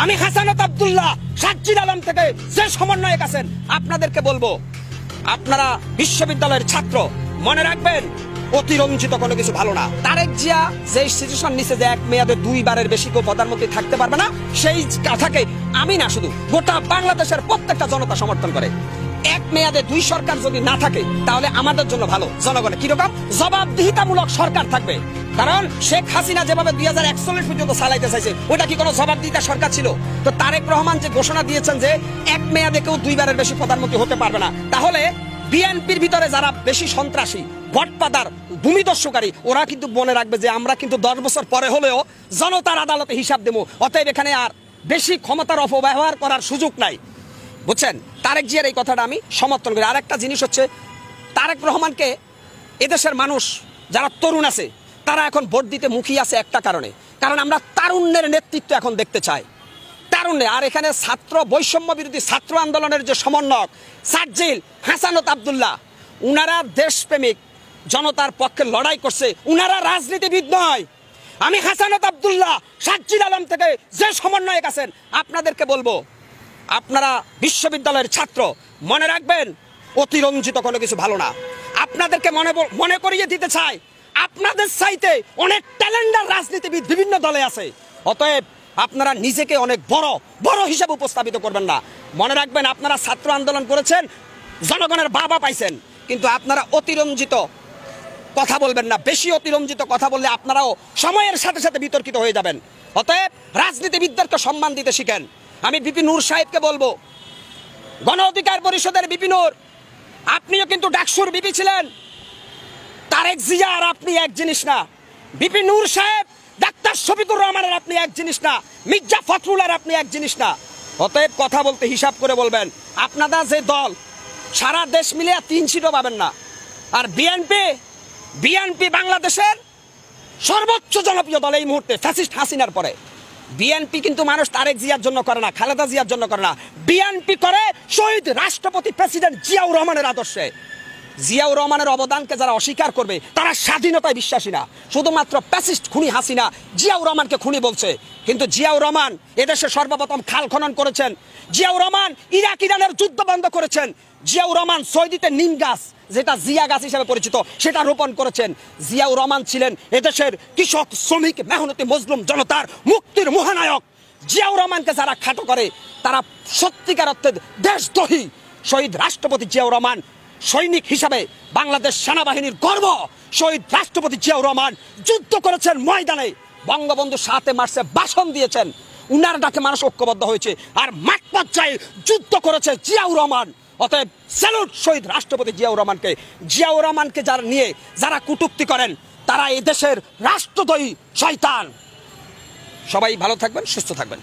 আমি হাসানাত আব্দুল্লাহ সাজ্জিদ আলম থেকে যে সমন্বয়ক আছেন আপনাদেরকে বলবো, আপনারা বিশ্ববিদ্যালয়ের ছাত্র, মনে রাখবেন অতিরঞ্জিত কোনো কিছু ভালো না। তারেক জিয়া যে সিচুয়েশন নিচে যে এক মেয়াদে 2 বারের বেশি কেউ প্রধানমন্ত্রী থাকতে পারবে না, সেই কথাকে আমি না শুধু গোটা বাংলাদেশের প্রত্যেকটা জনতা সমর্থন করে। এক মেয়াদে 2 সরকার যদি না থাকে তাহলে আমাদের জন্য ভালো। জনগণের কিরকম জবাবদিহিতামূলক সরকার থাকবে, কারণ শেখ হাসিনা যেভাবে 2041 পর্যন্ত চালাইতে চাইছে ওটা কি কোনো জবাবদিহিতা সরকার ছিল? তো তারেক রহমান যে ঘোষণা দিয়েছেন যে এক মেয়াদে কেউ 2 বারের বেশি প্রধানমন্ত্রী হতে পারবে না, তাহলে বিএনপির ভিতরে যারা বেশি সন্ত্রাসী, ভটপাদার, ভূমিদস্যুকারী, ওরা কিন্তু মনে রাখবে যে আমরা কিন্তু 10 বছর পরে হলেও জনতার আদালতে হিসাব দেবো। অতএব এখানে আর বেশি ক্ষমতার অপব্যবহার করার সুযোগ নাই, বুঝছেন? তারেক জিয়ার এই কথাটা আমি সমর্থন করি। আর একটা জিনিস হচ্ছে, তারেক রহমানকে এদেশের মানুষ যারা তরুণ আছে তারা এখন ভোট দিতে মুখিয়ে আছে একটা কারণে, কারণ আমরা তারুণ্যের নেতৃত্ব এখন দেখতে চাই। তারুণ্যে আর এখানে ছাত্র বৈষম্য বিরোধী ছাত্র আন্দোলনের যে সমন্বয়ক সাজ্জিদ হাসানাত আব্দুল্লাহ, উনারা দেশপ্রেমিক, জনতার পক্ষে লড়াই করছে, উনারা রাজনীতিবিদ নয়। আমি হাসানাত আব্দুল্লাহ সাজ্জিদ আলম থেকে যে সমন্বয়ক আছেন আপনাদেরকে বলবো, আপনারা বিশ্ববিদ্যালয়ের ছাত্র, মনে রাখবেন অতিরঞ্জিত কোনো কিছু ভালো না। আপনাদেরকে মনে করিয়ে দিতে চাই, আপনাদের চাইতে অনেক ট্যালেন্টেড রাজনীতিবিদ বিভিন্ন দলে আছে। অতএব আপনারা নিজেকে অনেক বড় বড় হিসাবে উপস্থাপিত করবেন না। মনে রাখবেন আপনারা ছাত্র আন্দোলন করেছেন, জনগণের বাবা পাইছেন, কিন্তু আপনারা অতিরঞ্জিত কথা বলবেন না। বেশি অতিরঞ্জিত কথা বললে আপনারাও সময়ের সাথে সাথে বিতর্কিত হয়ে যাবেন। অতএব রাজনীতিবিদদেরকে সম্মান দিতে শিখেন। আমি বিপি নূর সাহেবকে বলবো, গণ অধিকার পরিষদের বিপি নূর, আপনিও কিন্তু ডাকসুর বিপি ছিলেন। তারেক জিয়া আর আপনি এক জিনিস না। বিপি নূর সাহেব ডাক্তার শফিকুর রহমানের আপনি এক জিনিস না, মির্জা ফখরুল আর আপনি এক জিনিস না। অতএব কথা বলতে হিসাব করে বলবেন। আপনারা যে দল সারা দেশ মিলিয়ে 3 সিটও পাবেন না। আর বিএনপি বাংলাদেশের সর্বোচ্চ জনপ্রিয় দল এই মুহূর্তে ফ্যাসিস্ট হাসিনার পরে। বিএনপি কিন্তু মানুষ তারেক জিয়ার জন্য করে না, খালেদা জিয়ার জন্য করে না, বিএনপি করে শহীদ রাষ্ট্রপতি প্রেসিডেন্ট জিয়াউর রহমানের আদর্শে। জিয়াউর রহমানের অবদানকে যারা অস্বীকার করবে তারা স্বাধীনতায় বিশ্বাসী না, শুধুমাত্র প্যাসিস্ট খুনি হাসিনা জিয়াউর রহমানকে খুনি বলছে। কিন্তু জিয়াউর রহমান এদেশে সর্বপ্রথম খাল খনন করেছেন, জিয়াউর রহমান ইরাক ইরানের যুদ্ধ বন্ধ করেছেন, জিয়াউর রহমান সৌদিতে নিম গাছ, যেটা জিয়া গাছ হিসেবে পরিচিত, সেটা রোপণ করেছেন। জিয়াউর রহমান ছিলেন এদেশের কৃষক, শ্রমিক, মেহনতি মজলুম জনতার মুক্তির মহানায়ক। জিয়াউর রহমানকে যারা খাটো করে তারা সত্যিকার অর্থে দেশদ্রোহী। শহীদ রাষ্ট্রপতি জিয়াউর রহমান সৈনিক হিসাবে বাংলাদেশ সেনাবাহিনীর গর্ব। শহীদ রাষ্ট্রপতি জিয়াউর রহমান যুদ্ধ করেছেন ময়দানে, বঙ্গবন্ধু 7 মার্চে ভাষণ দিয়েছেন, উনার ডাকে মানুষ ঐক্যবদ্ধ হয়েছে, আর মাঠ পর্যায়ে যুদ্ধ করেছে জিয়াউর রহমান। অতএব স্যালুট শহীদ রাষ্ট্রপতি জিয়াউর রহমানকে। জিয়াউর রহমানকে যারা নিয়ে যারা কটূক্তি করেন তারা এই দেশের রাষ্ট্রদ্রোহী শয়তান। সবাই ভালো থাকবেন, সুস্থ থাকবেন।